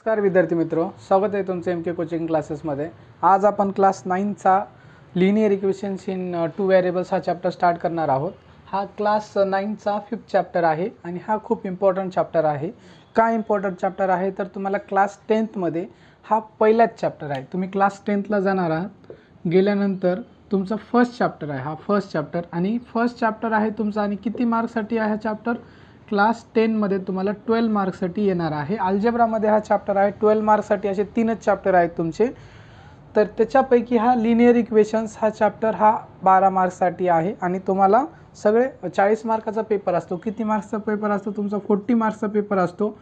नमस्कार विद्यार्थी मित्रों, स्वागत आहे तुमचं एम के कोचिंग क्लासेसमध्ये। आज आपण क्लास 9चा लिनियर इक्वेशन्स इन 2 व्हेरिएबल्स हा चॅप्टर स्टार्ट करणार आहोत। हा क्लास 9चा 5th चॅप्टर आहे आणि हा खूप इम्पॉर्टंट चॅप्टर आहे। का इम्पॉर्टंट चॅप्टर आहे तर तुम्हाला क्लास 10th मध्ये हा पहिलाच चॅप्टर आहे। तुम्ही क्लास 10th ला जाणार आहात, गेल्यानंतर तुमचा फर्स्ट चॅप्टर आहे, हा फर्स्ट चॅप्टर आणि फर्स्ट चॅप्टर आहे तुमचा। आणि किती मार्क्ससाठी आहे हा चॅप्टर? क्लास 10 मध्ये तुम्हाला 12 मार्क्ससाठी येणार आहे। अल्जेब्रा मध्ये हा चॅप्टर आहे 12 मार्क्ससाठी। असे 3च चॅप्टर आहेत तुमचे, तर त्याच्यापैकी हा लिनियर इक्वेशन्स हा चॅप्टर हा 12 मार्क्ससाठी आहे आणि तुम्हाला सगळे 40 मार्काचा पेपर असतो। किती मार्क्सचा पेपर असतो तुमचा? 40 मार्क्सचा पेपर असतो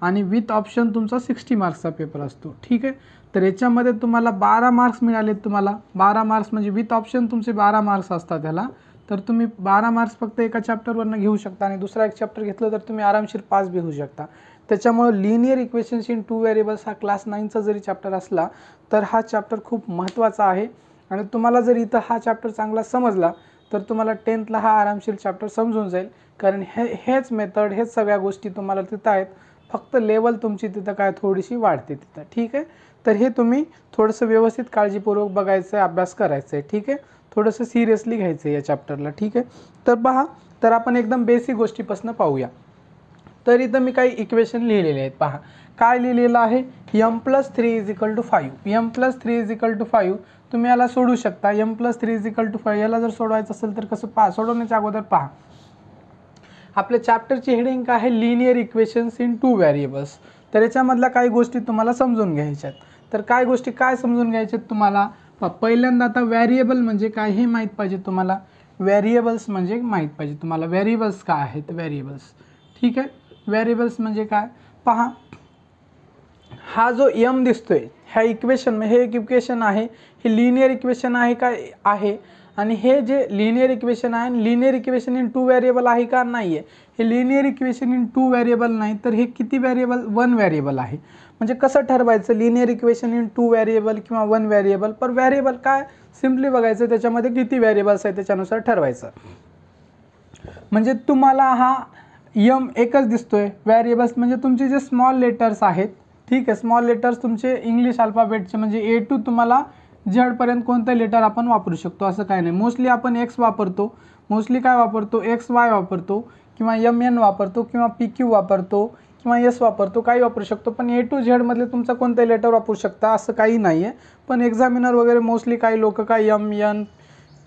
आणि विथ ऑप्शन तुमचा 60 मार्क्सचा पेपर असतो। ठीक आहे, तर याच्यामध्ये तुम्हाला 12 मार्क्स मिळाले। तुम्हाला 12 मार्क्स म्हणजे विथ ऑप्शन तुमचे 12 मार्क्स असतात त्याला। तर तुम्ही 12 मार्क्स फक्त एका चॅप्टरवरनं घेऊ शकता आणि दुसरा एक चॅप्टर घेतलं तर तुम्ही आरामशीर पास बी होऊ शकता। त्याच्यामुळे लिनियर इक्वेशन्स इन 2 व्हेरिएबल्स हा क्लास 9चा जरी चॅप्टर असला तर हा चॅप्टर खूप महत्त्वाचा आहे। आणि तुम्हाला जर इथं हा चॅप्टर चांगला समजला तर तुम्हाला 10th ला हा आरामशीर चॅप्टर समजून जाईल, कारण हेच मेथड हेच सगळ्या गोष्टी तुम्हाला तिथं आहेत, फक्त लेवल तुमची तिथं काय थोडीशी वाढते तिथं। ठीक आहे, तर हे तुम्ही थोडंसं व्यवस्थित काळजीपूर्वक बघायचं आहे, अभ्यास करायचा आहे। ठीक आहे, थोडंसं सिरियसली घ्यायचं आहे या चॅप्टरला। ठीक आहे, तर पहा, तर आपण एकदम बेसिक गोष्टीपासून पाहूया। तर इथं मी काही इक्वेशन लिहिलेले आहेत, पहा काय लिहिलेलं आहे। m+3 = 5, m+3 = 5 तुम्ही याला सोडू शकता। m+3 = 5 याला जर सोडवायचं असेल तर कसं पहा, सोडवण्याच्या अगोदर पहा आपल्या चॅप्टरची हेडिंग काय आहे, लिनियर इक्वेशन्स इन 2 व्हेरिएबल्स। तर याच्यामधल्या काही गोष्टी तुम्हाला समजून घ्यायच्या आहेत। तर काय गोष्टी काय समजून घ्यायच्या आहेत तुम्हाला? पहिल्यांदा आता व्हेरिएबल म्हणजे काय हे माहीत पाहिजे तुम्हाला। व्हेरिएबल्स म्हणजे माहीत पाहिजे तुम्हाला। व्हेरिएबल्स काय आहेत? व्हेरिएबल्स, ठीक आहे, व्हेरिएबल्स म्हणजे काय पहा। हा जो m दिसतोय ह्या इक्वेशन, हे एक इक्वेशन आहे, हे लिनियर इक्वेशन आहे काय आहे? आणि हे जे लिनियर इक्वेशन आहे, लिनियर इक्वेशन इन 2 व्हेरिएबल आहे का? नाही आहे। हे लिनियर इक्वेशन इन 2 व्हेरिएबल नाही, तर हे किती व्हेरिएबल? 1 व्हेरिएबल आहे। म्हणजे कसं ठरवायचं लिनियर इक्वेशन इन 2 व्हेरिएबल किंवा 1 व्हेरिएबल? पर व्हेरिएबल काय सिम्पली बघायचं त्याच्यामध्ये किती व्हेरिएबल्स आहेत त्याच्यानुसार ठरवायचं। म्हणजे तुम्हाला हा m एकच दिसतोय, व्हेरिएबल्स म्हणजे तुमचे जे स्मॉल लेटर्स आहेत, ठीक आहे, स्मॉल लेटर्स तुमचे इंग्लिश अल्फाबेटचे म्हणजे A to तुम्हाला Z पर्यंत कोणतं लेटर आपण वापरू शकतो असं काय नाही। मोस्टली आपण X वापरतो, मोस्टली काय वापरतो, XY वापरतो किंवा MN वापरतो किंवा PQ वापरतो किंवा S वापरतो, काही वापरू शकतो। पण A to Z मधले तुमचं कोणतं लेटर वापरू शकता असं काही नाही आहे। पण एक्झामिनर वगैरे मोस्टली काही लोक काय MN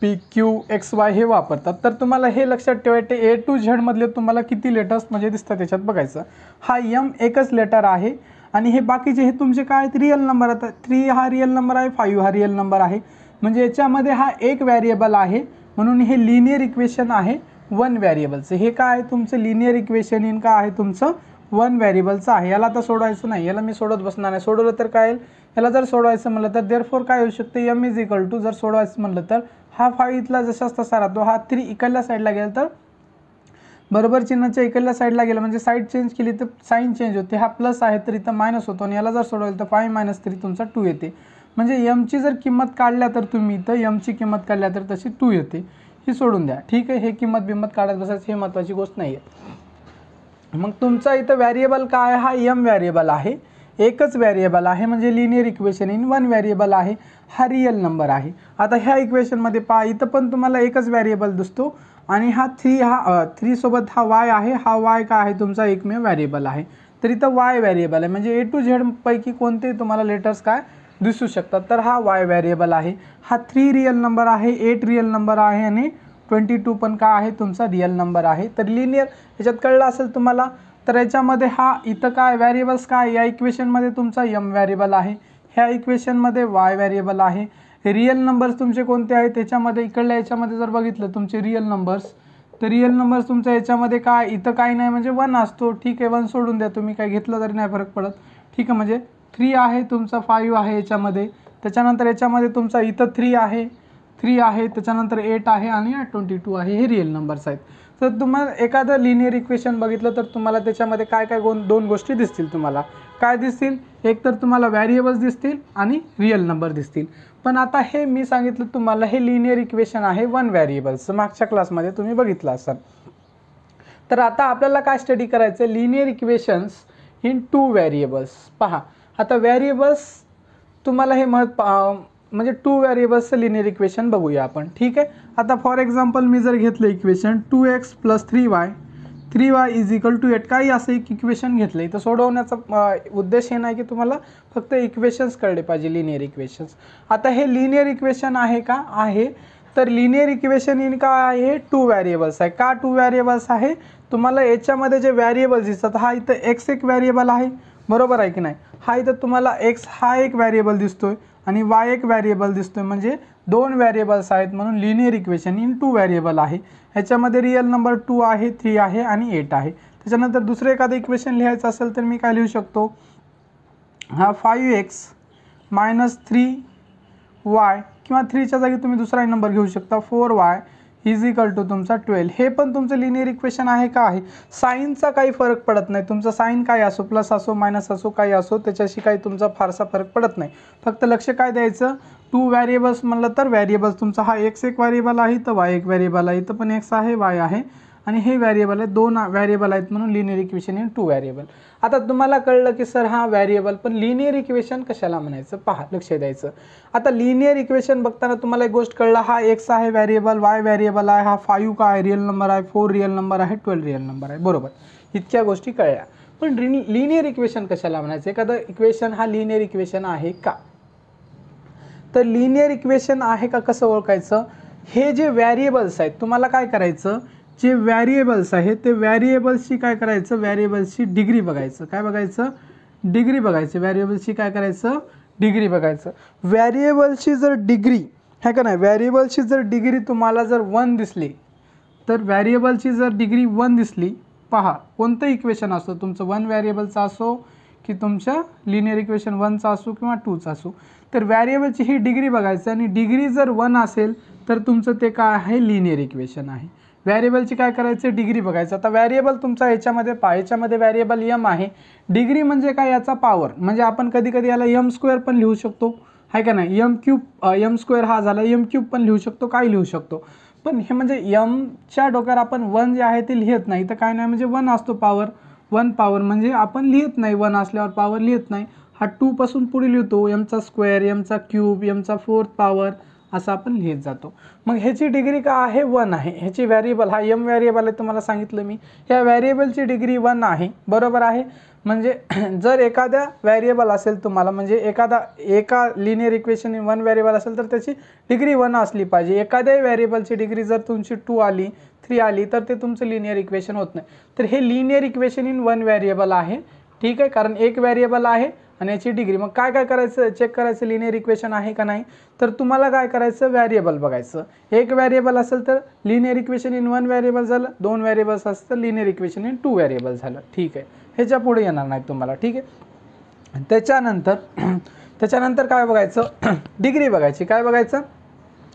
PQ XY हे वापरतात। तर तुम्हाला हे लक्षात ठेवायचे A to Z मधले तुम्हाला किती लेटर्स म्हणजे दिसतात त्याच्यात बघायचं। हा M एकच लेटर आहे आणि हे बाकीचे हे तुमचे काय आहेत? Real number. आता 3 हा रिअल नंबर आहे, 5 हा रिअल नंबर आहे, म्हणजे याच्यामध्ये हा एक व्हेरिएबल आहे, म्हणून हे लिनियर इक्वेशन आहे 1 व्हेरिएबलचं। हे काय आहे तुमचं? लिनियर इक्वेशन इन काय आहे तुमचं? 1 व्हेरिएबलचं आहे। याला आता सोडवायचं नाही, याला मी सोडत बसणार नाही। सोडवलं तर काय येईल? याला जर सोडवायचं म्हणलं तर देअरफॉर काय होऊ शकते, m = जर सोडवायचं म्हणलं तर हा 5 इथला जसाच तसा राहतो, हा 3 इकडल्या साईडला गेला तर बरोबर चिन्हाच्या इकडल्या साईडला गेलं म्हणजे साईड चेंज केली तर साईन चेंज होते। हा प्लस आहे तर इथं मायनस होतो आणि याला जर सोडवलं तर 5 - 3 तुमचा 2 येते। म्हणजे mची जर किंमत काढल्या तर तुम्ही इथं mची किंमत काढल्या तर तशी 2 येते। ही सोडून द्या, ठीक आहे, हे किंमत काढत बसायचं हे महत्त्वाची गोष्ट नाही आहे। मग तुमचा इथं व्हेरिएबल काय? हा m व्हेरिएबल आहे, एकच व्हेरिएबल आहे, म्हणजे लिनियर इक्वेशन इन 1 व्हेरिएबल आहे, हा रिअल नंबर आहे। आता ह्या इक्वेशनमध्ये पहा, इथं पण तुम्हाला एकच व्हेरिएबल दिसतो आणि हा 3 सोबत हा y आहे, हा y काय आहे तुमचा एकमेव व्हेरिएबल आहे। तर इथं y व्हेरिएबल आहे, म्हणजे A to Z पैकी कोणते तुम्हाला लेटर्स काय दिसू शकतात, तर हा y व्हेरिएबल आहे। हा 3 रिअल नंबर आहे, 8 रिअल नंबर आहे आणि 22 पण काय आहे तुमचा रिअल नंबर आहे। तर लिनियर ह्याच्यात कळलं असेल तुम्हाला। तर याच्यामध्ये हा इथं काय व्हेरिएबल्स काय, या इक्वेशनमध्ये तुमचा m व्हेरिएबल आहे, ह्या इक्वेशनमध्ये y व्हेरिएबल आहे। रिअल नंबर्स तुमचे कोणते आहेत त्याच्यामध्ये? इकडल्या याच्यामध्ये जर बघितलं तुमचे रिअल नंबर्स, तर रिअल नंबर्स तुमच्या याच्यामध्ये काय इथं काही नाही, म्हणजे 1 असतो, ठीक आहे, 1 सोडून द्या तुम्ही, काय घेतलं तरी नाही फरक पडत, ठीक आहे। म्हणजे 3 आहे तुमचा, 5 आहे याच्यामध्ये, त्याच्यानंतर याच्यामध्ये तुमचा इथं 3 आहे, त्याच्यानंतर 8 आहे आणि 22 आहे, हे रिअल नंबर्स आहेत। तर तुम्हाला एखादं लिनियर इक्वेशन बघितलं तर तुम्हाला त्याच्यामध्ये काय काय 2 गोष्टी दिसतील तुम्हाला। काय दिसतील? एक तर तुम्हाला व्हेरिएबल्स दिसतील आणि रिअल नंबर दिसतील। पण आता हे मी सांगितलं तुम्हाला हे लिनियर इक्वेशन आहे 1 व्हेरिएबल्स, मागच्या क्लासमध्ये तुम्ही बघितलं असाल। तर आता आपल्याला काय स्टडी करायचं? Linear equations in 2 variables. पहा आता व्हेरिएबल्स तुम्हाला हे म्हणजे 2 व्हेरिएबल्सचं लिनियर इक्वेशन बघूया आपण. ठीक आहे. आता फॉर एक्झाम्पल मी जर घेतलं equation 2x + 3y is equal to 8, काही असं एक इक्वेशन घेतलं. इथं सोडवण्याचा उद्देश हे नाही की तुम्हाला फक्त इक्वेशन्स कळले पाहिजे, लिनियर इक्वेशन्स. आता हे लिनियर इक्वेशन आहे का? आहे. तर लिनियर इक्वेशन इन काय आहे? 2 व्हेरिएबल्स आहे. का 2 व्हेरिएबल्स आहे? तुम्हाला याच्यामध्ये जे व्हेरिएबल्स दिसतात, हा इथं x एक व्हेरिएबल आहे, बरोबर आहे की नाही? हा इथं तुम्हाला x हा एक व्हेरिएबल दिसतोय आणि y एक व्हेरिएबल दिसतोय, म्हणजे 2 व्हेरिएबल्स आहेत, म्हणून लिनियर इक्वेशन इन 2 व्हेरिएबल आहे. ह्याच्यामध्ये रिअल नंबर 2 आहे, 3 आहे आणि 8 आहे. त्याच्यानंतर दुसरं एखादं इक्वेशन लिहायचं असेल तर मी काय लिहू शकतो? हा 5x - 3y किंवा 3च्या जागी तुम्ही दुसरा नंबर घेऊ शकता 4y इज इक्वल टू तुमचा 12. हे पण तुमचं लिनियर इक्वेशन आहे का? आहे. साईनचा काही फरक पडत नाही. तुमचं साईन काय असो, प्लस असो मायनस असो काही असो, त्याच्याशी काही तुमचा फारसा फरक पडत नाही. फक्त लक्ष काय द्यायचं, 2 व्हेरिएबल्स म्हणलं तर व्हेरिएबल्स तुमचा हा x एक व्हेरिएबल आहे, तर y एक व्हेरिएबल आहे, इथं पण x आहे y आहे आणि हे व्हेरिएबल आहे, 2 व्हेरिएबल आहेत, म्हणून लिनियर इक्वेशन इन 2 व्हेरिएबल. आता तुम्हाला कळलं की सर हा व्हेरिएबल, पण लिनियर इक्वेशन कशाला म्हणायचं? पहा लक्ष द्यायचं. आता लिनियर इक्वेशन बघताना तुम्हाला एक गोष्ट कळलं, हा x आहे व्हेरिएबल, y व्हेरिएबल आहे, हा 5 का आहे रिअल नंबर आहे, 4 रिअल नंबर आहे, 12 रिअल नंबर आहे, बरोबर. इतक्या गोष्टी कळल्या. पण लिनियर इक्वेशन कशाला म्हणायचं? एखादं इक्वेशन हा लिनियर इक्वेशन आहे का? तर लिनियर इक्वेशन आहे का कसं ओळखायचं? हे जे व्हेरिएबल्स आहेत, तुम्हाला काय करायचं, जे व्हेरिएबल्स आहेत ते व्हेरिएबल्सची काय करायचं, व्हेरिएबल्सची डिग्री बघायचं. काय बघायचं? डिग्री बघायची. व्हेरिएबल्सची काय करायचं? डिग्री बघायचं. व्हेरिएबल्सची जर डिग्री आहे का नाही, व्हेरिएबल्सची जर डिग्री तुम्हाला जर 1 दिसली, तर व्हेरिएबलची जर डिग्री 1 दिसली, पहा कोणतं इक्वेशन असो तुमचं, 1 व्हेरिएबलचं असो की तुमच्या लिनियर इक्वेशन 1चा असो किंवा 2चा असो, तर व्हेरिएबलची ही डिग्री बघायचं आणि डिग्री जर 1 असेल तर तुमचं ते काय आहे? लिनियर इक्वेशन आहे. व्हेरिएबलची काय करायचं? डिग्री बघायचं. आता व्हेरिएबल तुमचा याच्यामध्ये व्हेरिएबल m आहे. डिग्री म्हणजे काय? याचा पॉवर, म्हणजे आपण कधी कधी याला m² पण लिहू शकतो, आहे का नाही? m² हा झाला, m³ पण लिहू शकतो, काय लिहू शकतो. पण हे म्हणजे mच्या डोक्यावर आपण 1 जे आहे ते लिहित नाही, तर काय नाही, म्हणजे 1 असतो पॉवर. 1 पॉवर म्हणजे आपण लिहित नाही, 1 असल्यावर पॉवर लिहित नाही. हा 2 पासून पुढे लिहितो, m², m³, m4 पॉवर असं आपण लिहित जातो. मग ह्याची डिग्री काय आहे? 1 आहे. ह्याची व्हेरिएबल हा m व्हेरिएबल आहे, तुम्हाला सांगितलं मी. ह्या व्हेरिएबलची डिग्री 1 आहे, बरोबर आहे. म्हणजे जर एखाद्या व्हेरिएबल असेल तुम्हाला, म्हणजे एका लिनियर इक्वेशन इन 1 व्हेरिएबल असेल तर त्याची डिग्री 1 असली पाहिजे. एखाद्या व्हेरिएबलची डिग्री जर तुमची 2 आली, 3 आली, तर ते तुमचं लिनियर इक्वेशन होत नाही. तर हे लिनियर इक्वेशन इन 1 व्हेरिएबल आहे. ठीक आहे, कारण एक व्हेरिएबल आहे आणि याची डिग्री. मग काय करायचं? चेक करायचं लिनियर इक्वेशन आहे का नाही. तर तुम्हाला काय करायचं? व्हेरिएबल बघायचं. एक व्हेरिएबल असेल तर लिनियर इक्वेशन इन 1 व्हेरिएबल झालं, 2 व्हेरिएबल्स असेल तर लिनियर इक्वेशन इन 2 व्हेरिएबल झालं. ठीक आहे, ह्याच्या पुढे येणार नाही तुम्हाला. ठीक आहे. त्याच्यानंतर काय बघायचं? डिग्री बघायची. काय बघायचं?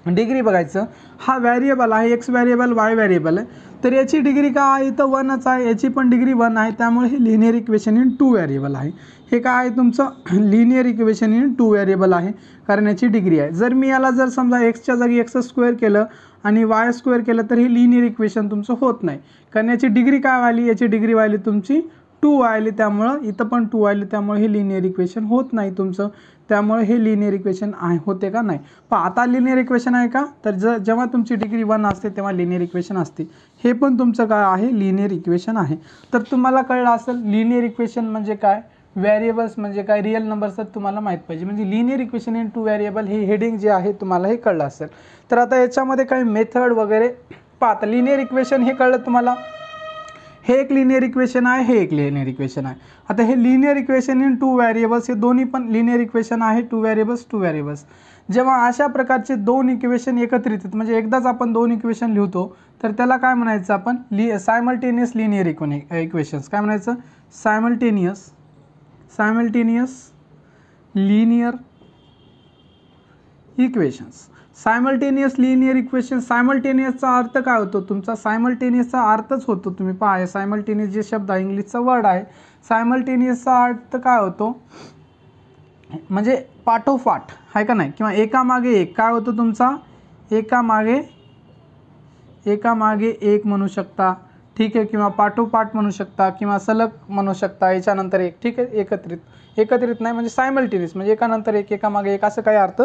डिग्री बघायचं. हा व्हेरिएबल आहे, x व्हेरिएबल, y व्हेरिएबल आहे, तर याची डिग्री काय आहे? तर 1च आहे. याची पण डिग्री 1 आहे, त्यामुळे हे लिनियर इक्वेशन इन 2 व्हेरिएबल आहे. हे काय आहे तुमचं? लिनियर इक्वेशन इन 2 व्हेरिएबल आहे, कारण याची डिग्री आहे. जर मी याला जर समजा x जागी x² केलं आणि y² केलं तर हे लिनियर इक्वेशन तुमचं होत नाही, कारण याची डिग्री काय आली? याची डिग्री आली तुमची 2 आली, त्यामुळं इथं पण 2 आली, त्यामुळे हे लिनियर इक्वेशन होत नाही तुमचं. त्यामुळे हे लिनियर इक्वेशन आहे, होते का नाही? पण आता लिनियर इक्वेशन आहे का? तर जेव्हा तुमची डिग्री 1 असते तेव्हा लिनियर इक्वेशन असते. हे पण तुमचं काय आहे? लिनियर इक्वेशन आहे. तर तुम्हाला कळलं असेल लिनियर इक्वेशन म्हणजे काय, व्हेरिएबल्स म्हणजे काय, रिअल नंबर्स तर तुम्हाला माहीत पाहिजे. म्हणजे लिनियर इक्वेशन इन 2 व्हेरिएबल हे हेडिंग जे आहे तुम्हाला हे कळलं असेल. तर आता याच्यामध्ये काही मेथड वगैरे पाहता. लिनियर इक्वेशन हे कळलं तुम्हाला. हे एक लिनियर इक्वेशन आहे, हे एक लिनियर इक्वेशन आहे. आता हे लिनियर इक्वेशन इन 2 व्हेरिएबल्स, हे दोन्ही पण लिनियर इक्वेशन आहे. 2 व्हेरिएबल्स. जेव्हा अशा प्रकारचे 2 इक्वेशन एकत्रित येतात, म्हणजे एकदाच आपण 2 इक्वेशन लिहितो, तर त्याला काय म्हणायचं आपण? Simultaneous linear equations. काय म्हणायचं? Simultaneous linear equations. Simultaneous linear equation. सायमल्टेनियसचा अर्थ काय होतो तुमचा? सायमल्टेनियसचा अर्थच होतो, तुम्ही पहा, सायमल्टेनियस जे शब्द आहे, इंग्लिशचा वर्ड आहे. सायमल्टेनियसचा अर्थ काय होतो? म्हणजे पाठोपाठ, आहे का नाही, किंवा एकामागे एक. काय होतं तुमचा? एकामागे एक म्हणू शकता. ठीक आहे, किंवा पाठोपाठ म्हणू शकता किंवा सलग म्हणू शकता, याच्यानंतर एक, ठीक आहे, एकत्रित नाही म्हणजे सायमल्टेनियस, म्हणजे एकानंतर एक, एकामागे एक, असं काही अर्थ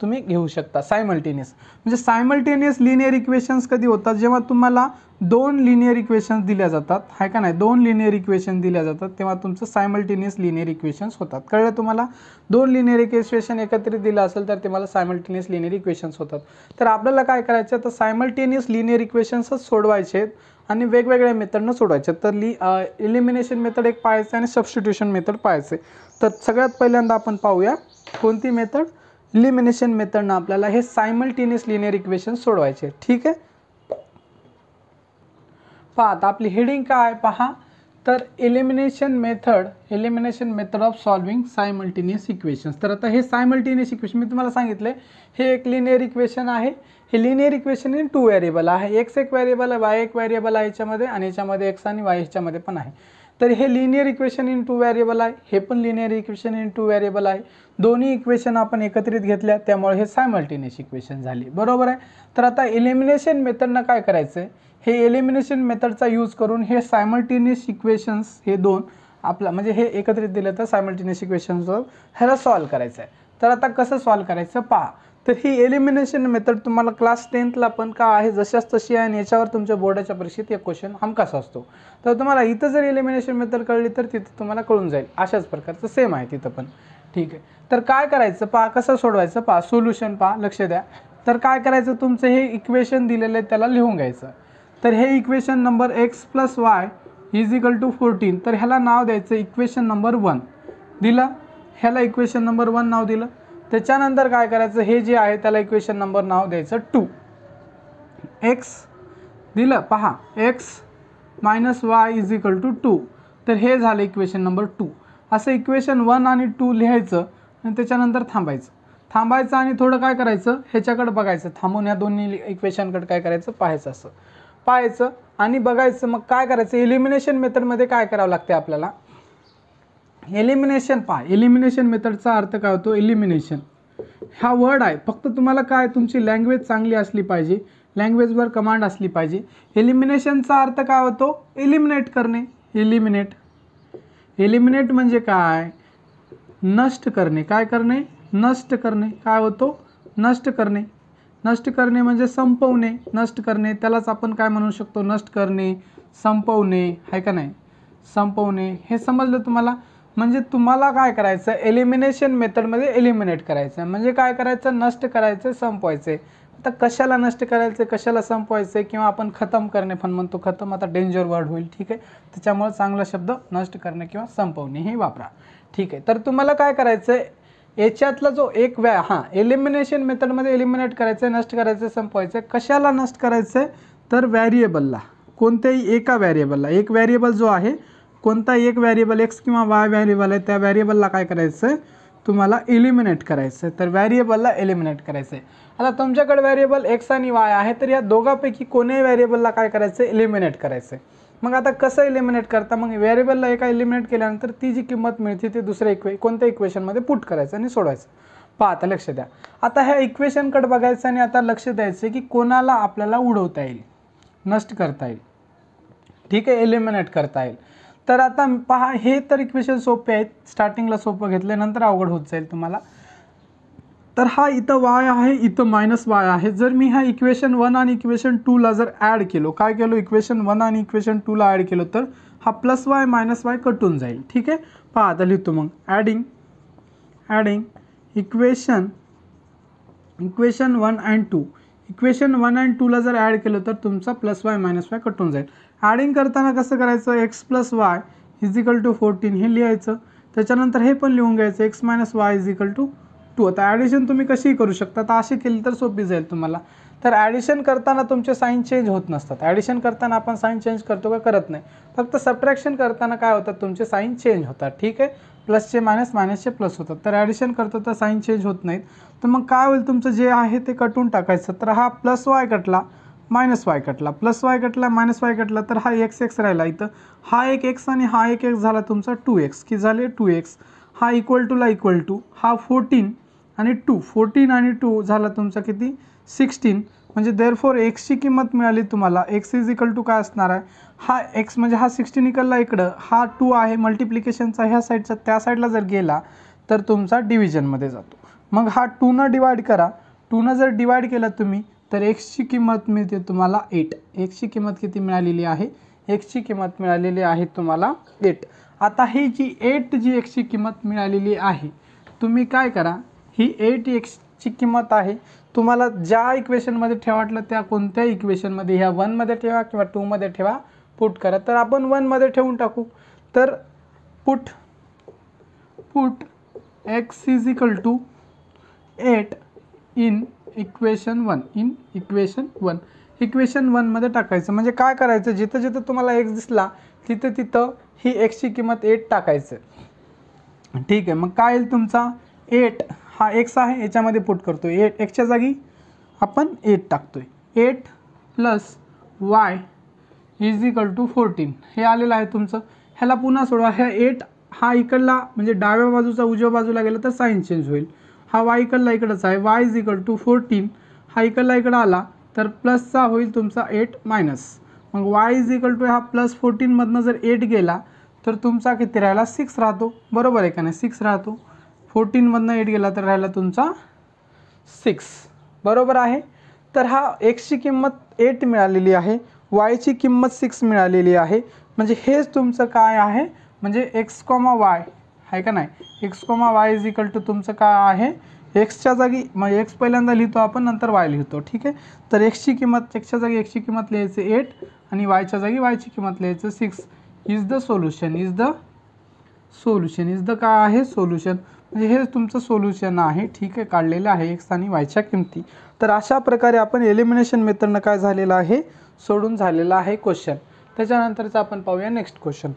तुम्ही घेऊ शकता. सायमल्टेनियस म्हणजे सायमल्टेनियस लिनियर इक्वेशन्स कधी होतात, जेव्हा तुम्हाला दोन लिनियर इक्वेशन्स दिल्या जातात, आहे का नाही, दोन लिनियर इक्वेशन दिल्या जातात, तेव्हा तुमचं सायमल्टेनियस लिनियर इक्वेशन्स होतात. कळलं तुम्हाला? दोन लिनियर इक्वेशन एकत्रित दिलं असेल तर ते मला सायमल्टेनियस लिनियर इक्वेशन्स होतात. तर आपल्याला काय करायचं, तर सायमल्टेनियस लिनियर इक्वेशन्सच सोडवायचे आहेत आणि वेगवेगळ्या मेथडनं सोडवायचे. तर एलिमिनेशन मेथड एक पाहायचं आणि सबस्टिट्यूशन मेथड पाहायचे. तर सगळ्यात पहिल्यांदा आपण पाहूया कोणती मेथड, एलिमिनेशन मेथडनं आपल्याला हे सायमल्टेनियस लिनियर इक्वेशन सोडवायचे. ठीक आहे, पहा आता आपली हेडिंग काय पहा, तर elimination method of solving simultaneous equations. तर आता हे सायमल्टेनियस इक्वेशन मी तुम्हाला सांगितले, हे एक लिनियर इक्वेशन आहे. हे लिनियर इक्वेशन इन 2 व्हेरिएबल आहे, एक्स एक व्हेरिएबल आहे, वाय एक व्हेरिएबल आहे याच्यामध्ये, आणि याच्यामध्ये एक्स आणि वाय ह्याच्यामध्ये पण आहे. तर हे लिनियर इक्वेशन इन 2 व्हेरिएबल आहे, हे पण लिनियर इक्वेशन इन 2 व्हेरिएबल आहे. दोन्ही इक्वेशन आपण एकत्रित घेतल्या त्यामुळे हे सायमल्टेनियस इक्वेशन झाली. बरोबर आहे. तर आता एलिमिनेशन मेथडनं काय करायचं आहे, हे एलिमिनेशन मेथडचा यूज करून हे सायमल्टेनियस इक्वेशन्स हे दोन आपला म्हणजे हे एकत्रित दिलं तर सायमल्टेनियस इक्वेशन्स ह्याला सॉल्व करायचं आहे. तर आता कसं सॉल्व करायचं पहा. तर ही एलिमिनेशन मेथड तुम्हाला क्लास 10ला पण का आहे जशाच तशी आहे, आणि याच्यावर तुमच्या बोर्डाच्या परीक्षेत एक क्वेश्चन हमखास असतो. तर तुम्हाला इथं जर एलिमिनेशन मेथड कळली तर तिथं तुम्हाला कळून जाईल. अशाच प्रकारचं सेम आहे तिथं पण. ठीक आहे, तर काय करायचं पहा, कसं सोडवायचं पहा, सोल्युशन पहा, लक्ष द्या. तर काय करायचं, तुमचं हे इक्वेशन दिलेलं आहे त्याला लिहून घ्यायचं. तर हे इक्वेशन नंबर x + y = 14, तर ह्याला नाव द्यायचं इक्वेशन नंबर 1 दिलं, ह्याला इक्वेशन नंबर 1 नाव दिलं. त्याच्यानंतर काय करायचं, हे जे आहे त्याला इक्वेशन नंबर नाव द्यायचं 2. x दिलं पहा, x - y = 2, तर हे झालं इक्वेशन नंबर 2. असं इक्वेशन 1 आणि 2 लिहायचं आणि त्याच्यानंतर थांबायचं आणि थोडं काय करायचं, ह्याच्याकडे बघायचं, थांबून या दोन्ही इक्वेशनकडे काय करायचं पाहायचं, असं पाहायचं आणि बघायचं. मग काय करायचं, एलिमिनेशन मेथडमध्ये काय करावं लागते आपल्याला, एलिमिनेशन पहा. एलिमिनेशन मेथडचा अर्थ काय होतो, एलिमिनेशन हा वर्ड आहे, फक्त तुम्हाला काय तुमची लँग्वेज चांगली असली पाहिजे, लँग्वेजवर कमांड असली पाहिजे. एलिमिनेशनचा अर्थ काय होतो, एलिमिनेट करणे. एलिमिनेट म्हणजे काय, नष्ट करणे. काय करणे, नष्ट करणे. काय होतो, नष्ट करणे. नष्ट करणे म्हणजे संपवणे, नष्ट करणे, त्यालाच आपण काय म्हणू शकतो, नष्ट करणे, संपवणे, आहे का नाही, संपवणे. हे समजलं तुम्हाला. म्हणजे तुम्हाला काय करायचं, एलिमिनेशन मेथडमध्ये एलिमिनेट करायचं म्हणजे काय करायचं, नष्ट करायचं, संपवायचं. आता कशाला नष्ट करायचं, कशाला संपवायचं, किंवा आपण खतम करणे पण म्हणतो, खतम आता डेंजर वर्ड होईल. ठीक आहे, त्याच्यामुळे चांगला शब्द नष्ट करणे किंवा संपवणे हे वापरा. ठीक आहे, तर तुम्हाला काय करायचं, याच्यातला जो एक एलिमिनेशन मेथडमध्ये एलिमिनेट करायचं, नष्ट करायचं, संपवायचं. कशाला नष्ट करायचं, तर व्हेरिएबलला, कोणत्याही एका व्हेरिएबलला. एक व्हेरिएबल जो आहे, कोणता एक व्हेरिएबल एक्स किंवा वाय व्हेरिएबल आहे, त्या व्हेरिएबलला काय करायचं आहे, तुम्हाला एलिमिनेट करायचं आहे. तर व्हेरिएबलला एलिमिनेट करायचं आहे. आता तुमच्याकडे व्हेरिएबल एक्स आणि वाय आहे, तर या दोघांपैकी कोणत्याही व्हेरिएबलला काय करायचं, एलिमिनेट करायचं आहे. मग आता कसं एलिमिनेट करता, मग व्हेरिएबलला एका एलिमिनेट केल्यानंतर ती जी किंमत मिळते ते दुसऱ्या कोणत्या इक्वेशनमध्ये पुट करायचं आणि सोडवायचं. पहा आता लक्ष द्या. आता ह्या इक्वेशनकडे बघायचं आणि आता लक्ष द्यायचं की कोणाला आपल्याला उडवता येईल, नष्ट करता येईल. ठीक आहे, एलिमिनेट करता येईल. तर आता पहा, हे तर इक्वेशन सोपे आहेत, स्टार्टिंगला सोपं घेतलं, नंतर अवघड होत जाईल तुम्हाला. तर हा इथं वाय आहे, इथं -y आहे. जर मी हा इक्वेशन 1 आणि इक्वेशन 2ला जर ॲड केलो, काय केलो, इक्वेशन 1 आणि इक्वेशन 2ला ॲड केलो, तर हा +y -y कटून जाईल. ठीक आहे, पहा आता लिहितो मग, adding equation 1 and 2. Equation 1 and 2ला जर ॲड केलं तर तुमचा +y -y कटून जाईल. ॲडिंग करताना कसं करायचं, x + y = 14 हे लिहायचं. त्याच्यानंतर हे पण लिहून घ्यायचं, x - y = 2. आता ॲडिशन तुम्ही कशीही करू शकता, तर अशी केली तर सोपी जाईल तुम्हाला. तर ॲडिशन करताना तुमचे साईन चेंज होत नसतात. ॲडिशन करताना आपण साईन चेंज करतो का, करत नाही. फक्त सबट्रॅक्शन करताना काय होतात, तुमचे साईन चेंज होतात. ठीक आहे, प्लसचे मायनस, मायनसचे प्लस होतात. तर ॲडिशन करतो तर साईन चेंज होत नाहीत. तर मग काय होईल, तुमचं जे आहे ते कटून टाकायचं. तर हा +y कटला, -y कटला, +y कटला, -y कटला, तर हा x राहिला. इथं हा एक x आणि हा एक x झाला तुमचा 2x. की झाले 2x. हा == हा 14 आणि 2, 14 आणि 2 झाला तुमचा किती, 16. म्हणजे देअरफॉर एक्सची किंमत मिळाली तुम्हाला, एक्स इज इक्वल टू काय असणार आहे, हा एक्स म्हणजे हा 16 इकडला इकडं, हा 2 आहे मल्टिप्लिकेशनचा ह्या साईडचा त्या साईडला जर गेला तर तुमचा डिव्हिजनमध्ये जातो. मग हा 2 डिवाइड करा, 2 जर डिवाइड केलं तुम्ही तर एक्सची किंमत मिळते तुम्हाला 8. एक्सची किंमत किती मिळालेली आहे, एक्सची किंमत मिळालेली आहे तुम्हाला 8. आता ही जी 8 जी एक्सची किंमत मिळालेली आहे, तुम्ही काय करा, ही 8 एक्सची किंमत आहे, तुम्हाला ज्या इक्वेशनमध्ये ठेवा वाटलं त्या कोणत्या इक्वेशनमध्ये, ह्या 1मध्ये ठेवा किंवा 2मध्ये ठेवा, पुट करा. तर आपण 1मध्ये ठेवून टाकू. तर put x is equal to 8 in equation 1. Equation 1मध्ये टाकायचं. म्हणजे काय करायचं, जिथं जिथं तुम्हाला एक्स दिसला तिथं तिथं ही एक्सची किंमत 8 टाकायचं. ठीक आहे. मग काय येईल तुमचा 8 हा एक्स आहे, याच्यामध्ये पुट करतोय. 8 एक्सच्या जागी आपण 8 टाकतोय. 8 plus y is equal to 14 हे आलेलं आहे तुमचं. ह्याला पुन्हा सोडवा. ह्या 8 हा इकडला म्हणजे डाव्या बाजूचा उजव्या बाजूला गेला तर साईन चेंज होईल. हा वाय इकडला इकडंच आहे. वाय इज इक्वल टू 14 हा इकडला इकडं आला तर प्लसचा होईल तुमचा 8 मायनस. मग वाय इज इक्वल टू हा प्लस 14मधनं जर 8 गेला तर तुमचा किती राहिला, 6 राहतो. बरोबर आहे का नाही, 6 राहतो. 14मधनं 8 गेला तर राहिला तुमचा 6. बरोबर आहे. तर हा एक्सची किंमत 8 मिळालेली आहे, वायची किंमत 6 मिळालेली आहे. म्हणजे हेच तुमचं काय आहे, म्हणजे एक्स कॉमा वाय आहे का नाही. X comma y is equal to तुमचं काय आहे, एक्सच्या जागी मग एक्स पहिल्यांदा लिहितो आपण, नंतर वाय लिहितो. ठीक आहे. तर एक्सची किंमत, एक्सच्या जागी एक्सची किंमत लिहायचं 8 आणि वायच्या जागी वायची किंमत लिहायचं 6. Is the solution, is the काय आहे, सोल्युशन. म्हणजे हे तुमचं सोल्युशन आहे. ठीक आहे, काढलेलं आहे एक्स आणि वायच्या किमती. तर अशा प्रकारे आपण एलिमिनेशन मेथडनं काय झालेलं आहे, सोडून झालेलं आहे क्वेश्चन. त्याच्यानंतरचा आपण पाहूया नेक्स्ट क्वेश्चन.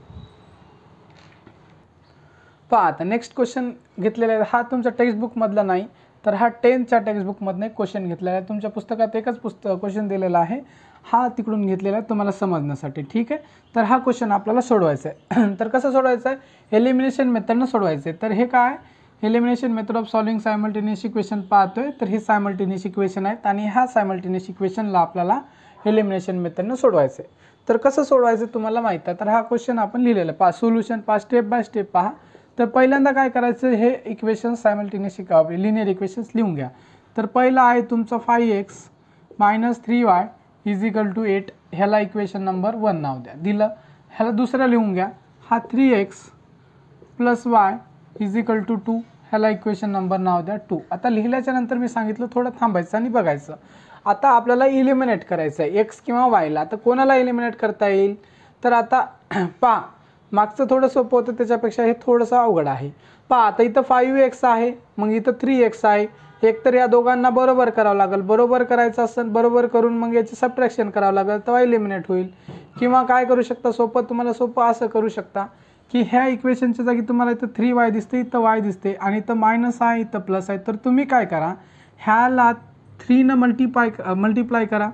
पहा आता नेक्स्ट क्वेश्चन घेतलेला आहे, हा तुमचा टेक्स्टबुकमधला नाही, तर हा 10च्या टेक्स्टबुकमधनं एक क्वेश्चन घेतलेला आहे. तुमच्या पुस्तकात एकच क्वेश्चन दिलेला आहे, हा तिकडून घेतलेला आहे तुम्हाला समजण्यासाठी. ठीक आहे. तर हा क्वेश्चन आपल्याला सोडवायचा आहे. तर कसं सोडवायचं आहे, एलिमिनेशन मेथडनं सोडवायचं आहे. तर हे काय, elimination method of solving simultaneous equation पाहतोय. तर हे सायमल्टेनियस इक्वेशन आहेत आणि ह्या सायमल्टेनियस इक्वेशनला आपल्याला एलिमिनेशन मेथडनं सोडवायचं आहे. तर कसं सोडवायचं तुम्हाला माहीत आहे. तर हा क्वेश्चन आपण लिहिलेला पहा, सोल्युशन पहा, स्टेप बाय स्टेप पहा. तर पहिल्यांदा काय करायचं, हे इक्वेशन सायमल्टेनियस लिनियर इक्वेशन्स लिहून घ्या. तर पहिला आहे तुमचं 5x minus 3y is equal to 8, ह्याला इक्वेशन नंबर 1 नाव द्या. दिलं. ह्याला दुसरा लिहून घ्या, हा 3x plus y is equal to 2, ह्याला इक्वेशन नंबर नाव द्या 2. आता लिहिल्याच्या नंतर मी सांगितलं थोडं थांबायचं आणि बघायचं. आता आपल्याला इलिमिनेट करायचं आहे एक्स किंवा वायला. तर कोणाला इलिमिनेट करता येईल, तर आता पहा मागचं थोडं सोपं होतं, त्याच्यापेक्षा हे थोडंसं अवघड आहे. पहा आता इथं 5x आहे, मग इथं 3x आहे. एक तर या दोघांना बरोबर करावं लागेल, बरोबर करायचं असेल बरोबर करून मग याचं सबट्रॅक्शन करावं लागेल, तेव्हा इलिमिनेट होईल. किंवा काय करू शकता, तुम्हाला सोपं असं करू शकता की ह्या इक्वेशनच्या जागी तुम्हाला इथं 3y दिसते, इथं y दिसते आणि इथं मायनस आहे, इथं प्लस आहे. तर तुम्ही काय करा, ह्याला 3 मल्टिप्लाय करा.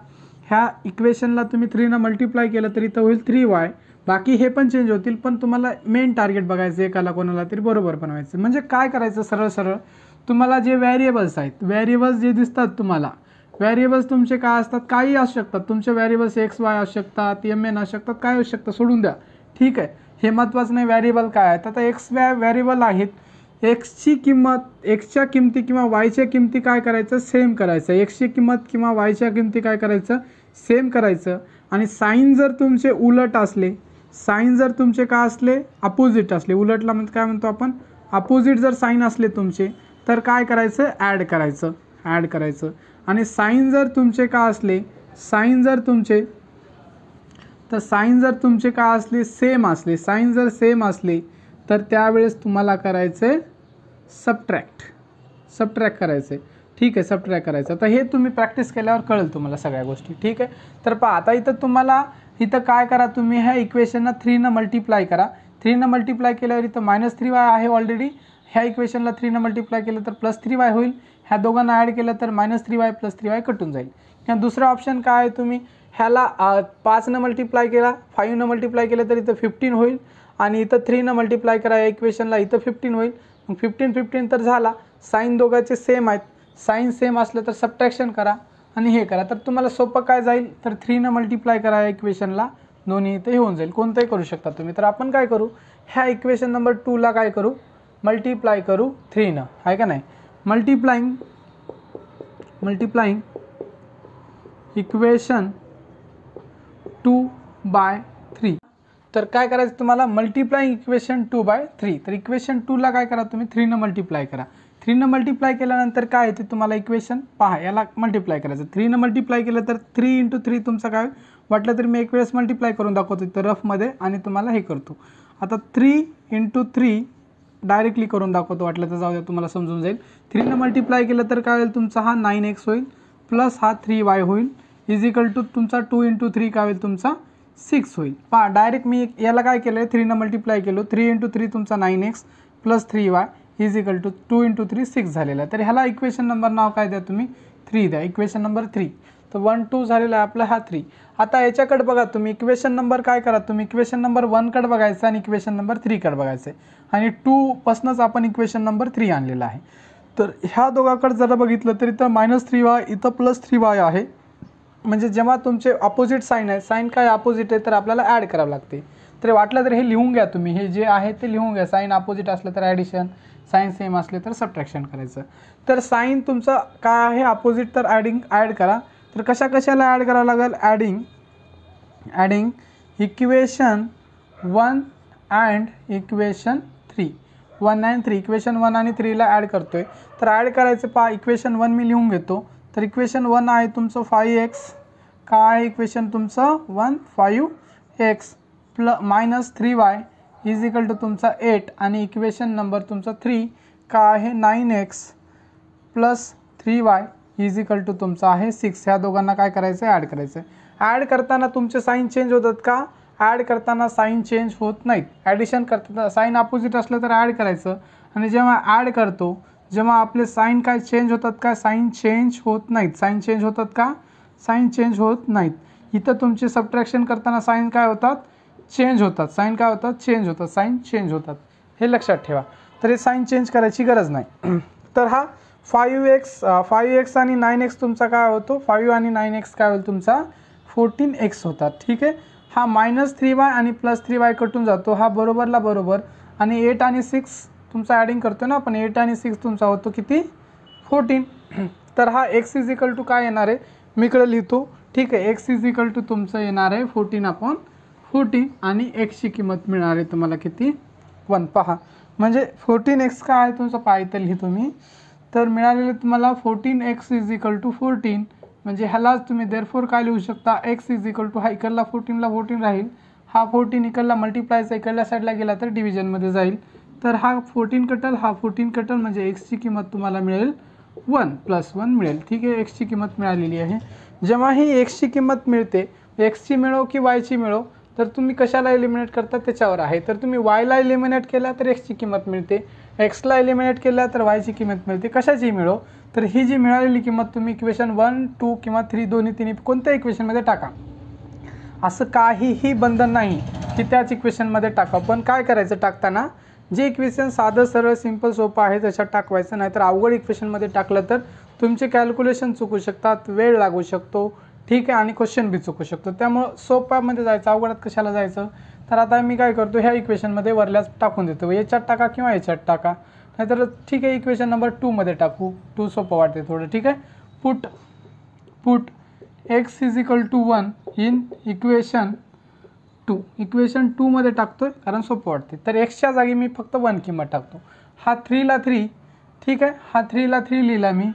ह्या इक्वेशनला तुम्ही 3 मल्टिप्लाय केलं तर इथं होईल 3y. बाकी हे पण चेंज होतील, पण तुम्हाला मेन टार्गेट बघायचं, एकाला कोणाला तरी बरोबर बनवायचं. म्हणजे काय करायचं, सरळ तुम्हाला जे व्हेरिएबल्स आहेत, व्हेरिएबल्स जे दिसतात तुम्हाला, व्हेरिएबल्स तुमचे काय असतात, काही असू शकतात. तुमचे व्हेरिएबल्स एक्स वाय असू शकतात, mn असू शकतात, काय असू शकतं, सोडून द्या. ठीक आहे, हे महत्त्वाचं नाही. व्हेरिएबल काय आहेत, आता एक्स व्हेरिएबल आहेत, एक्सची किंमत, एक्सच्या किमती किंवा वायच्या किमती काय करायचं, सेम करायचं. एक्सची किंमत किंवा वायच्या किमती काय करायचं, सेम करायचं. आणि साईन जर तुमचे उलट असले, साईन जर तुमचे काय असले, अपोजिट असले, उलटला म्हणजे काय म्हणतो आपण, अपोजिट जर साईन असले तुमचे, तर काय करायचं, ॲड करायचं. आणि साईन जर तुमचे काय असले, साईन जर तुमचे काय असले, सेम असले, साईन जर सेम असले तर त्यावेळेस तुम्हाला करायचं आहे सबट्रॅक्ट करायचं. ठीक आहे, सबट्रॅक्ट करायचं. आता हे तुम्ही प्रॅक्टिस केल्यावर कळेल तुम्हाला सगळ्या गोष्टी. ठीक आहे. तर पहा आता इथं काय करा, तुम्ही ह्या इक्वेशनला 3 मल्टिप्लाय करा. 3 मल्टिप्लाय केल्यावर इथं -3y आहे ऑलरेडी. ह्या इक्वेशनला 3 मल्टिप्लाय केलं तर +3y होईल. ह्या दोघांना ॲड केलं तर -3y + 3y कटून जाईल. किंवा दुसरा ऑप्शन काय आहे, तुम्ही ह्याला 5 मल्टिप्लाय केला, 5 मल्टिप्लाय केलं तर इथं 15 होईल. आणि इथं 3 मल्टिप्लाय करा या इक्वेशनला, इथं 15 होईल. मग 15 तर झाला. साईन दोघांचे सेम आहेत, साईन सेम असलं तर सबट्रॅक्शन करा आणि हे करा. तर तुम्हाला सोपं काय जाईल, तर 3 न मल्टिप्लाय करा या इक्वेशनला, दोन्ही इथे होऊन जाईल, कोणतंही करू शकता तुम्ही. तर आपण काय करू, ह्या इक्वेशन नंबर 2 ला काय करू, मल्टिप्लाय करू 3 न, आहे का नाही. Multiplying equation 2/3. तर काय करायचं तुम्हाला, मल्टिप्लाइंग इक्वेशन 2/3. तर इक्वेशन 2 ला काय करा तुम्ही, 3 न मल्टिप्लाय करा. 3 न मल्टिप्लाय केल्यानंतर काय येते तुम्हाला इक्वेशन, पहा याला मल्टिप्लाय करायचं. 3 न मल्टिप्लाय केलं तर 3 × 3 तुमचं काय, वाटलं तर मी एक वेळेस मल्टिप्लाय करून दाखवतो तर रफमध्ये, आणि तुम्हाला हे करतो. आता 3 × 3 डायरेक्टली करून दाखवतो, वाटलं तर जाऊ द्या, तुम्हाला समजून जाईल. 3 न मल्टिप्लाय केलं तर काय होईल तुमचा, हा 9x होईल, प्लस हा 3y होईल, इज इक्वल टू तुमचा 2 × 3 काय होईल तुमचा 6 होईल. पहा डायरेक्ट मी याला काय केलं आहे, 3 न मल्टिप्लाय केलो, 3 × 3 तुमचा 9x plus 3y is equal to 2 × 3 6 झालेला आहे. तर ह्याला इक्वेशन नंबर नाव काय द्या तुम्ही, 3 द्या, इक्वेशन नंबर 3. तर 1 2 झालेला आहे आपला हा 3. आता याच्याकडे बघा तुम्ही, इक्वेशन नंबर काय करा तुम्ही, इक्वेशन नंबर 1 कडे बघायचं आणि इक्वेशन नंबर 3 कडे बघायचं आहे, आणि 2 पासूनच आपण इक्वेशन नंबर 3 आणलेला आहे. तर ह्या दोघाकडे जर बघितलं तर इथं -3y, इथं +3y आहे. म्हणजे जेव्हा तुमचे अपोजिट साईन आहे, साईन काय अपोजिट आहे तर आपल्याला ॲड करावं लागते. तर वाटलं तर हे लिहून घ्या तुम्ही, हे जे आहे ते लिहून घ्या. साईन अपोजिट असलं तर ॲडिशन, साईन सेम असले तर सबट्रॅक्शन करायचं. तर साईन तुमचं काय आहे अपोजिट, तर ॲड करा. तर कशाला ॲड करावं लागेल, adding equation 1 and equation 3, 1 and 3, equation 1 आणि 3 ला ॲड करतोय. तर ॲड करायचं पहा, इक्वेशन 1 मी लिहून घेतो. तर इक्वेशन 1 आहे तुमचं 5x, काय आहे इक्वेशन तुमचं 1 5x minus 3y is equal to तुमचा 8, आणि इक्वेशन नंबर तुमचा 3 काय आहे 9x plus 3y is equal to तुमचा आहे 6. ह्या दोघांना काय करायचं, ॲड करायचं. ॲड करताना तुमचे साईन चेंज होतात का, ॲड करताना साईन चेंज होत नाहीत. ॲडिशन करताना साईन अपोजिट असलं तर ॲड करायचं, आणि जेव्हा ॲड करतो जेव्हा आपले साईन काय चेंज होतात का, साईन चेंज होत नाहीत. साईन चेंज होतात का, साईन चेंज होत नाहीत. इथं तुमचे सबट्रॅक्शन करताना साईन काय होतात, चेंज होतात. साईन काय होतात, चेंज होतात, साईन चेंज होतात, हे लक्षात ठेवा. तर हे साईन चेंज करायची गरज नाही. तर हा 5x आणि 9x तुमचा काय होतो, 5 आणि 9x काय होईल तुमचा 14x होतात. ठीक आहे. हा -3y आणि +3y कटून जातो, हा बरोबरला बरोबर, आणि 8 आणि 6 तुमचा ॲडिंग करतो ना आपण, 8 आणि 6 तुमचा होतो किती 14. तर हा x इज इक्वल टू काय येणार आहे, मी इकडे लिहितो. ठीक आहे, x इज इक्वल टू तुमचं येणार आहे 14/14, आणि x ची किंमत मिळणार आहे तुम्हाला किती 1. पहा म्हणजे 14x काय आहे तुमचं, पहा इथं लिहितो मी. तर मिळालेले तुम्हाला 14x इज इक्वल टू 14, म्हणजे ह्यालाच तुम्ही देअरफॉर काय लिहू शकता, x इज इक्वल टू, हा इकडला 14ला 14 राहील, हा 14 इकडला मल्टिप्लायचा इकडल्या साईडला गेला तर डिव्हिजनमध्ये जाईल. तर हा 14 कटल, हा 14 कटल, म्हणजे एक्सची किंमत तुम्हाला मिळेल 1 + 1 मिळेल. ठीक आहे, एक्सची किंमत मिळालेली आहे. जेव्हा ही एक्सची किंमत मिळते, एक्सची मिळो की वायची मिळो, तर तुम्ही कशाला एलिमिनेट करता त्याच्यावर आहे. तर तुम्ही वायला एलिमिनेट केला तर एक्सची किंमत मिळते, एक्सला एलिमिनेट केला तर वायची किंमत मिळते, कशाची मिळो. तर ही जी मिळालेली किंमत तुम्ही इक्वेशन 1 2 किंवा 3 दोन्ही तिन्ही कोणत्या इक्वेशनमध्ये टाका. असं काहीही बंधन नाही की त्याच इक्वेशनमध्ये टाका. पण काय करायचं, टाकताना जे इक्वेशन साधं सरळ सिंपल सोपं आहे त्याच्यात टाकवायचं, नाही तर अवघड इक्वेशनमध्ये टाकलं तर तुमचे कॅल्क्युलेशन चुकू शकतात, वेळ लागू शकतो. ठीक आहे, आणि क्वेश्चन बी चुकू शकतो. त्यामुळं सोप्यामध्ये जायचं, अवघडात कशाला जायचं. तर आता मी काय करतो, ह्या इक्वेशनमध्ये वरल्याच टाकून देतो, याच्यात टाका किंवा याच्यात टाका, नाहीतर ठीक आहे इक्वेशन नंबर 2 मध्ये टाकू, 2 सोपं वाटते थोडं. ठीक आहे, put x is equal to 1 in equation 2, equation 2 मध्ये टाकतोय कारण सोपं वाटते. तर एक्सच्या जागी मी फक्त 1 किंमत टाकतो. हा 3 ला 3, ठीक आहे, हा 3 ला 3 लिहिला मी,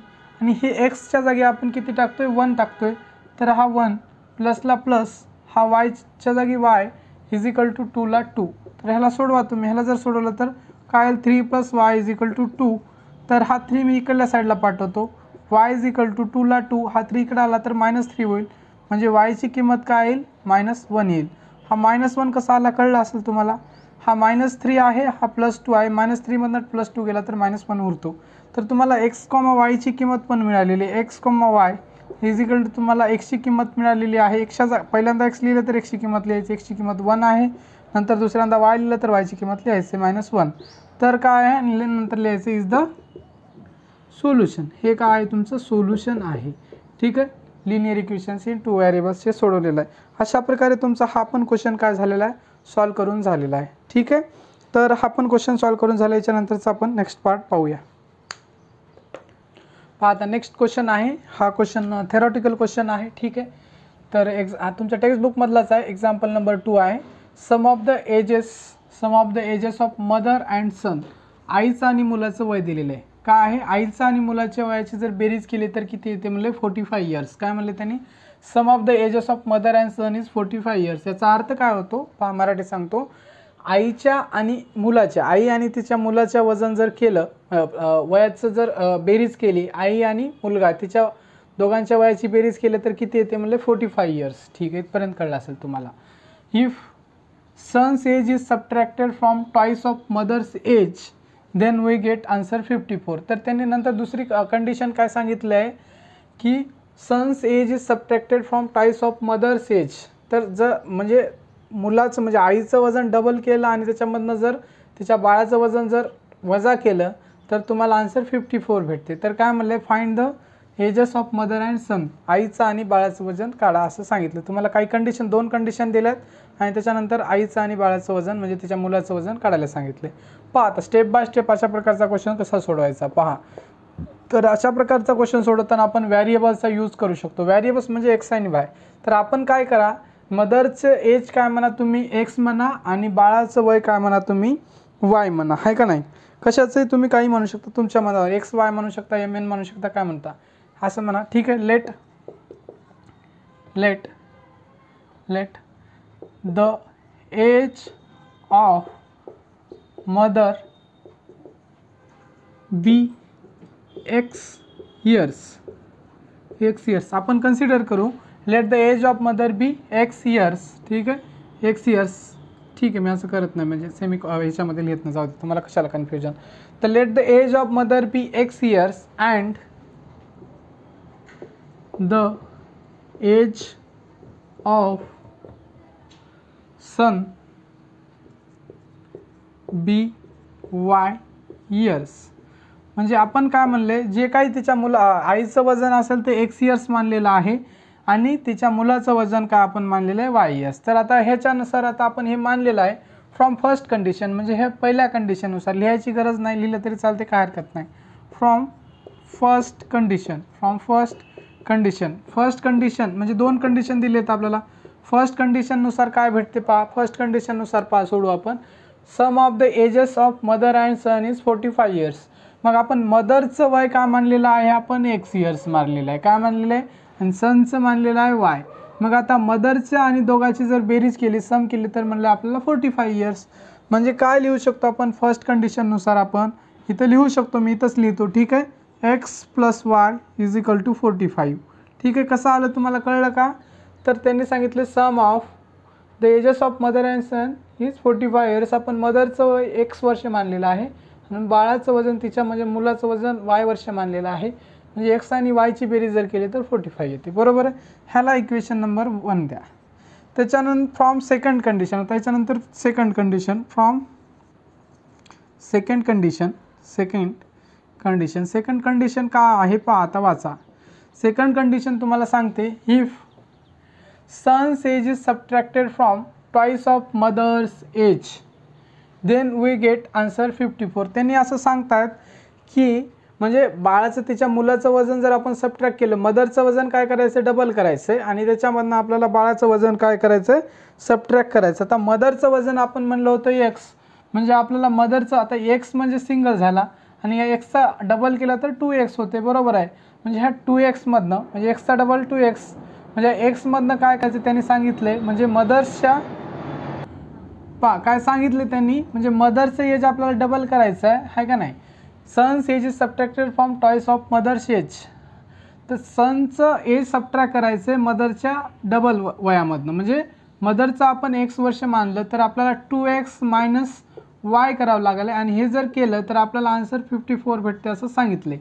आणि हे एक्सच्या जागी आपण किती टाकतोय 1 टाकतोय. तर हा 1 प्लसला प्लस, हा वायच्या जागी y इज इक्वल टू 2 ला 2. तर ह्याला सोडवा तुम्ही, ह्याला जर सोडवलं तर काय 3 + y इज इक्वल टू 2. तर हा 3 मी इकडल्या साईडला पाठवतो, y इज इक्वल टू 2 ला 2, हा 3 इकडे आला तर -3 होईल, म्हणजे वायची किंमत काय येईल -1 येईल. हा -1 कसा आला कळलं असेल तुम्हाला. हा -3 आहे, हा +2 आहे, -3 मधून +2 गेला तर -1 उरतो. तर तुम्हाला x, yची किंमत पण मिळालेली आहे. x, y is equal to तुम्हाला x ची किंमत मिळालेली आहे. पहिल्यांदा x लिहिलं तर x ची किंमत लिहायची, x ची किंमत 1 आहे. नंतर दुसऱ्यांदा y लिहिलं तर y ची किंमत लिहायची -1. तर काय आहे, आणि नंतर लिहायचं इज द सोल्युशन. हे काय आहे तुमचं सोल्युशन आहे. ठीक आहे, लिनियर इक्वेशन्स इन 2 व्हेरिएबल्स हे सोडवलेलं आहे. अशा प्रकारे तुमचा हा पण क्वेश्चन काय झालेला आहे, सॉल्व करून झालेला आहे. ठीक आहे, तर हा पण क्वेश्चन सॉल्व करून झाला. याच्यानंतरचा आपण नेक्स्ट पार्ट पाहूया. पहा आता नेक्स्ट क्वेश्चन आहे, हा क्वेश्चन थेरॉटिकल क्वेश्चन आहे. ठीक आहे, तर तुमच्या टेक्स्टबुकमधलाच आहे. एक्झाम्पल नंबर 2 आहे. Sum of the ages of mother and son. आईचं आणि मुलाचं वय दिलेलं आहे. काय आहे, आईचं आणि मुलाच्या वयाची जर बेरीज केली तर किती येते म्हणले 45 इयर्स. काय म्हणले त्यांनी, sum of the ages of mother and son is 45 years. याचा अर्थ काय होतो पहा, मराठी सांगतो. आईच्या आणि मुलाच्या, आई आणि तिच्या मुलाच्या वजन जर केलं, वयाचं जर बेरीज केली, आई आणि मुलगा तिच्या दोघांच्या वयाची बेरीज केली तर किती येते म्हणले 45 इयर्स. ठीक आहे, इथपर्यंत कळलं असेल तुम्हाला. If son's age is subtracted from twice of mother's age then we get answer 54. तर त्यांनी नंतर दुसरी कंडिशन काय सांगितलं आहे की son's age is subtracted from twice of mother's age. तर जर म्हणजे मुलाचं म्हणजे आईचं वजन डबल केलं आणि त्याच्यामधनं जर तिच्या बाळाचं वजन जर वजा केलं तर तुम्हाला आन्सर 54 भेटते. तर काय म्हणले, find the ages of mother and son. आईचं आणि बाळाचं वजन काढा असं सांगितलं. तुम्हाला काही कंडिशन, 2 कंडिशन दिल्यात आणि त्याच्यानंतर आईचं आणि बाळाचं वजन म्हणजे तिच्या मुलाचं वजन काढायला सांगितले. पहा आता स्टेप बाय स्टेप अशा प्रकारचा क्वेश्चन कसा सोडवायचा पहा. तर अशा प्रकारचा क्वेश्चन सोडवताना आपण व्हॅरिएबल्सचा यूज करू शकतो. व्हॅरिएबल्स म्हणजे एक्स आणि वाय. तर आपण काय करा, मदरचं एज काय म्हणा तुम्ही एक्स म्हणा आणि बाळाचं वय काय म्हणा तुम्ही वाय म्हणा, आहे का नाही. कशाचंही तुम्ही काही म्हणू शकता तुमच्या मनावर, एक्स वाय म्हणू शकता, एम एन म्हणू शकता, काय म्हणता असं म्हणा. ठीक आहे, let the age of mother be x years. आपण कन्सिडर करू let the age of mother be x years. ठीक आहे, एक्स इयर्स. ठीक आहे, मी असं करत नाही म्हणजे सेमी ह्याच्यामध्ये लिहित नाही, जाऊ दे तुम्हाला कशाला कन्फ्युजन. तर let the age of mother be x years and the age of son be y years. म्हणजे आपण काय म्हणले, जे काही तिच्या आईचं वजन असेल ते एक्स इयर्स मानलेलं आहे आणि तिच्या मुलाचं वजन काय आपण मानलेलं आहे वाय इयर्स. तर आता ह्याच्यानुसार आता आपण हे मानलेलं आहे फ्रॉम फर्स्ट कंडिशन, म्हणजे हे पहिल्या कंडिशननुसार लिहायची गरज नाही, लिहिलं तरी चालते, काय हरकत नाही. फ्रॉम फर्स्ट कंडिशन म्हणजे 2 कंडिशन दिलेत आपल्याला. फर्स्ट कंडिशननुसार काय भेटते पहा, फर्स्ट कंडिशननुसार पहा सोडू आपण. Sum of the ages of mother and son is 45 years. मग आपण मदरचं वय काय मानलेलं आहे, आपण एक्स इयर्स मानलेलं आहे, काय मानलेलं आहे, आणि सनचं मानलेलं आहे वाय. मग आता मदरच्या आणि दोघांची जर बेरीज केली, सम केली तर म्हणलं आपल्याला 45 इयर्स. म्हणजे काय लिहू शकतो आपण फर्स्ट कंडिशननुसार, आपण इथं लिहू शकतो, मी इथंच लिहितो. ठीक आहे, x plus y is equal to 45. ठीक आहे, कसं आलं तुम्हाला कळलं का. तर त्यांनी सांगितले sum of the ages of mother and son is 45 years. आपण मदरचं वय एक्स वर्ष मानलेलं आहे आणि बाळाचं वजन तिच्या म्हणजे मुलाचं वजन वाय वर्ष मानलेलं आहे. म्हणजे एक्स आणि वायची बेरीज जर केली तर 45 येते, बरोबर आहे. ह्याला इक्वेशन नंबर 1 द्या. त्याच्यानंतर फ्रॉम सेकंड कंडिशन, त्याच्यानंतर सेकंड कंडिशन का आहे पहा, आता वाचा. सेकंड कंडिशन तुम्हाला सांगते, if son's age is subtracted from twice of mother's age then we get answer 54. त्यांनी असं सांगतात की म्हणजे बाळाचं तिच्या मुलाचं वजन जर आपण सबट्रॅक्ट केलं, मदरचं वजन काय करायचं डबल करायचं आहे आणि त्याच्यामधनं आपल्याला बाळाचं वजन काय करायचं आहे सबट्रॅक्ट करायचं. आता मदरचं वजन आपण म्हणलं होतं एक्स, म्हणजे आपल्याला मदरचं आता एक्स म्हणजे सिंगल झाला आणि या एक्सचा डबल केला तर 2x होते, बरोबर आहे. म्हणजे ह्या 2xमधनं म्हणजे एक्सचा डबल 2x म्हणजे एक्समधनं काय करायचं त्यांनी सांगितले, म्हणजे मदर्सच्या काय सांगितले त्यांनी, म्हणजे मदरचं एज आपल्याला डबल करायचं आहे का नाही. Son's age is subtracted from twice of mother's age. तर सनचं एज सबट्रॅक्ट करायचं आहे मदरच्या डबल वयामधनं. म्हणजे मदरचं आपण एक्स वर्ष मानलं तर आपल्याला 2x मायनस वाय करावं लागेल आणि हे जर केलं तर आपल्याला आन्सर 54 भेटते असं सांगितले.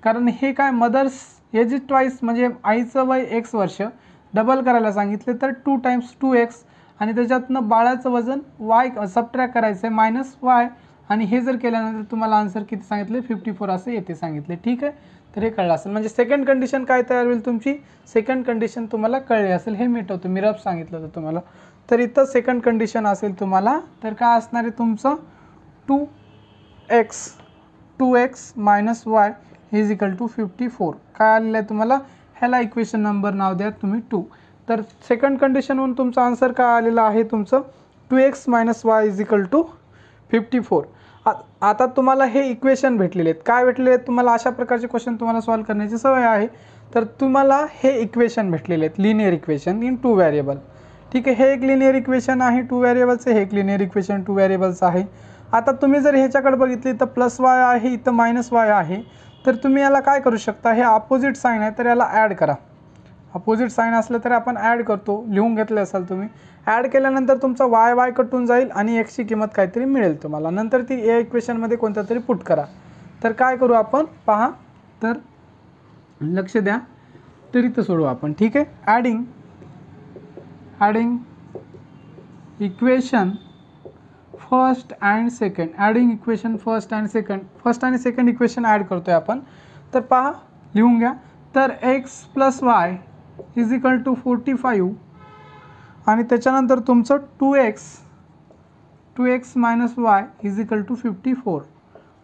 कारण हे काय मदर्स एज इज ट्वाइस म्हणजे आईचं वय एक्स वर्ष डबल करायला सांगितले तर 2 टाइम्स 2x आणि त्याच्यातनं बाळाचं वजन वाय सबट्रॅक्ट करायचं आहे मायनस वाय आणि हे जर केल्यानंतर तुम्हाला आन्सर किती सांगितले 54 असे येते सांगितले. ठीक आहे, तर हे कळलं असेल. म्हणजे सेकंड कंडिशन काय तयार होईल तुमची, सेकंड कंडिशन तुम्हाला कळली असेल. हे मिटवतो मी रफ सांगितलं होतं तुम्हाला. तर इथं सेकंड कंडिशन असेल तुम्हाला, तर काय असणार आहे तुमचं 2x minus y is equal to 54. काय आलेलं आहे तुम्हाला, ह्याला इक्वेशन नंबर नाव द्या तुम्ही 2. तर सेकंड कंडिशनवरून तुमचा आन्सर काय आलेला आहे तुमचं 2x minus y is equal to 54. आता तुम्हाला हे इक्वेशन भेटलेले आहेत. काय भेटलेले आहेत तुम्हाला, अशा प्रकारचे क्वेश्चन तुम्हाला सॉल्व करण्याची सवय आहे. तर तुम्हाला हे इक्वेशन भेटलेले आहेत, लिनियर इक्वेशन इन 2 व्हेरिएबल. ठीक आहे, हे एक लिनियर इक्वेशन आहे 2 व्हेरिएबलचं, हे एक लिनियर इक्वेशन 2 व्हेरिएबलचं आहे. आता तुम्ही जर ह्याच्याकडे बघितली तर प्लस वाय आहे, इथं मायनस वाय आहे. तर तुम्ही याला काय करू शकता, हे अपोजिट साईन आहे तर याला ॲड करा. अपोजिट साईन असलं तर आपण ॲड करतो, लिहून घेतलं असाल तुम्ही. ॲड केल्यानंतर तुमचा वाय कटून जाईल आणि एक्सची किंमत काहीतरी मिळेल तुम्हाला. नंतर ती या इक्वेशनमध्ये कोणत्या तरी पुट करा. तर काय करू आपण पहा, तर लक्ष द्या. तर इथं सोडू आपण. ठीक आहे, adding equation first and second, adding equation first and second equation add करतोय आपण. तर पहा, लिहून घ्या. तर x plus y is equal to 45 आणि त्याच्यानंतर तुमचं 2x minus y is equal to 54.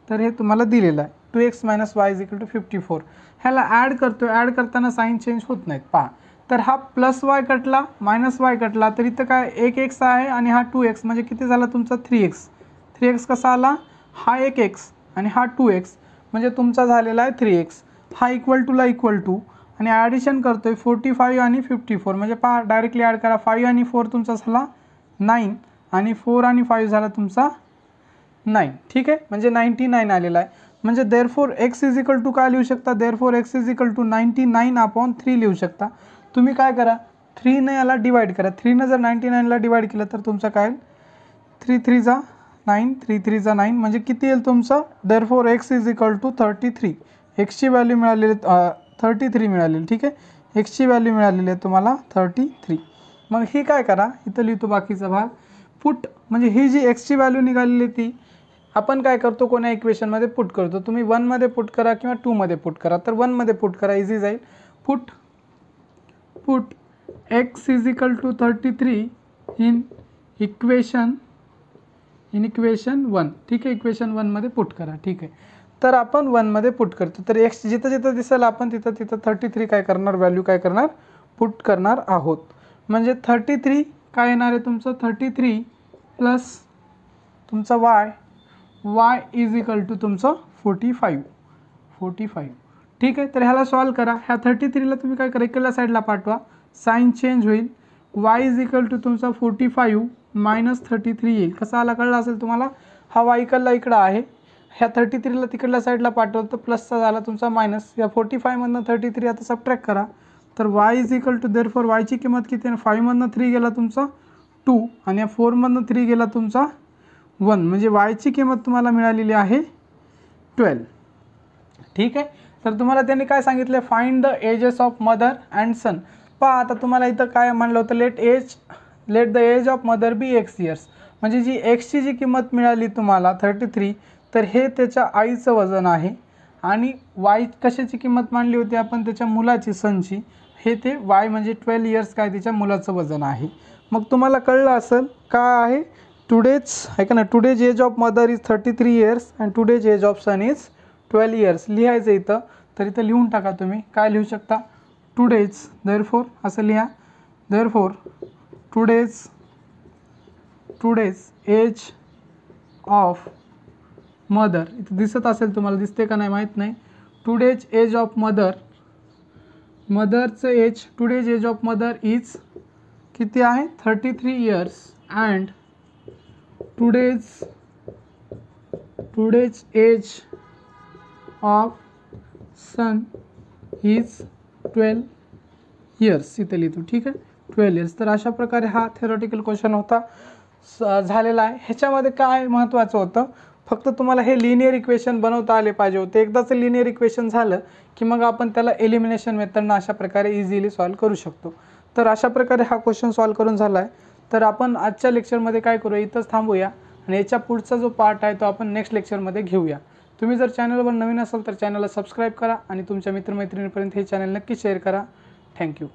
तर हे तुम्हाला दिलेलं आहे 2x minus y is equal to 54. ह्याला ॲड करतोय, ॲड करताना साईन चेंज होत नाहीत. पहा, तर हा प्लस वाय कटला, मायनस वाय कटला, तर इथं काय एक एक्स आहे आणि हा 2x म्हणजे किती झाला तुमचा 3x कसा आला, हा एक एक्स आणि हा 2x म्हणजे तुमचा झालेला आहे 3x. हा इक्वल टूला इक्वल टू आणि ॲडिशन करतोय 45 आणि 54 म्हणजे पहा डायरेक्टली ॲड करा. 5 आणि 4 तुमचा झाला 9 आणि 4 आणि 5 झाला तुमचा 9. ठीक आहे, म्हणजे 99 आलेला आहे. म्हणजे therefore x is equal to काय लिहू शकता, therefore x is equal to 99/3 लिहू शकता. तुम्ही काय करा, 3ने याला डिवाइड करा. 3ने जर 99ला डिवाइड केलं तर तुमचं काय 3 3 9 म्हणजे किती येईल तुमचं, therefore x is equal to 33. एक्सची व्हॅल्यू मिळालेली 33 मिळालेली. ठीक आहे, एक्सची व्हॅल्यू मिळालेली आहे तुम्हाला 33. मग ही काय करा, इथं लिहितो बाकीचा भाग. पुट म्हणजे ही जी एक्सची व्हॅल्यू निघालेली ती आपण काय करतो, कोणा इक्वेशनमध्ये पुट करतो. तुम्ही 1मध्ये पुट करा किंवा 2मध्ये पुट करा. तर 1मध्ये पुट करा, इझी जाईल. Put x is equal to 33 in equation 1. ठीक आहे, इक्वेशन 1मध्ये पुट करा. ठीक आहे, तर आपण 1मध्ये पुट करतो. तर एक्स जिथं जिथं दिसेल आपण तिथं 33 काय करणार, व्हॅल्यू काय करणार, पुट करणार आहोत. म्हणजे 33 काय येणार आहे तुमचं 33 प्लस तुमचा वाय इज इक्वल टू तुमचं 45. ठीक आहे, तर ह्याला सॉल्व करा. ह्या 33ला तुम्ही काय करा, इकडल्या साईडला पाठवा, साईन चेंज होईल. वाय इज इक्वल टू तुमचा 45 मायनस 33 येईल. कसा आला कळला असेल तुम्हाला, हा वाय इकडला इकडं आहे, ह्या 33ला तिकडल्या साईडला पाठवलं तर प्लसचा झाला तुमचा मायनस. या 45मधनं 33 आता सबट्रॅक्ट करा. तर Y is equal to therefore वायची किंमत किती आहे, 5मधनं 3 गेला तुमचा 2 आणि या 4मधनं 3 गेला तुमचा 1 म्हणजे वायची किंमत तुम्हाला मिळालेली आहे 12. ठीक आहे, तर तुम्हाला त्यांनी काय सांगितलं, find the ages of mother and son. पहा आता तुम्हाला इथं काय म्हणलं होतं, let the age of mother be x years. म्हणजे जी एक्सची जी किंमत मिळाली तुम्हाला 33, तर हे त्याच्या आईचं वजन आहे. आणि वाय कशाची किंमत मांडली होती आपण, त्याच्या मुलाची, सनची. हे ते वाय म्हणजे 12 इयर्स काय त्याच्या मुलाचं वजन आहे. मग तुम्हाला कळलं असेल काय आहे, today's age of mother is 33 years and today's age of son is 12 years. लिहायचं इथं, तर इथं लिहून टाका तुम्ही. काय लिहू शकता, टुडेज, देअरफॉर असं लिहा, therefore today's age of mother. इथं दिसत असेल तुम्हाला, दिसते का नाही माहीत नाही. टुडेज एज ऑफ मदरचं age, today's age of mother is किती आहे 33 years and today's age of son is 12 years. इथे लिहितो. ठीक आहे, 12 इयर्स. तर अशा प्रकारे हा थेरॉटिकल क्वेश्चन होता झालेला आहे. ह्याच्यामध्ये काय महत्त्वाचं होतं, फक्त तुम्हाला हे लिनियर इक्वेशन बनवता आले पाहिजे होते. एकदाच लिनियर इक्वेशन झालं की मग आपण त्याला एलिमिनेशन मेथडनं अशा प्रकारे इझिली सॉल्व करू शकतो. तर अशा प्रकारे हा क्वेश्चन सॉल्व करून झाला आहे. तर आपण आजच्या लेक्चरमध्ये काय करूया, इथंच थांबूया आणि याच्या पुढचा जो पार्ट आहे तो आपण नेक्स्ट लेक्चरमध्ये घेऊया. तुम्ही जर चॅनलवर नवीन असाल तर चॅनलला सबस्क्राईब करा आणि तुमच्या मित्रमैत्रिणींपर्यंत हे चॅनल नक्की शेअर करा. थँक्यू.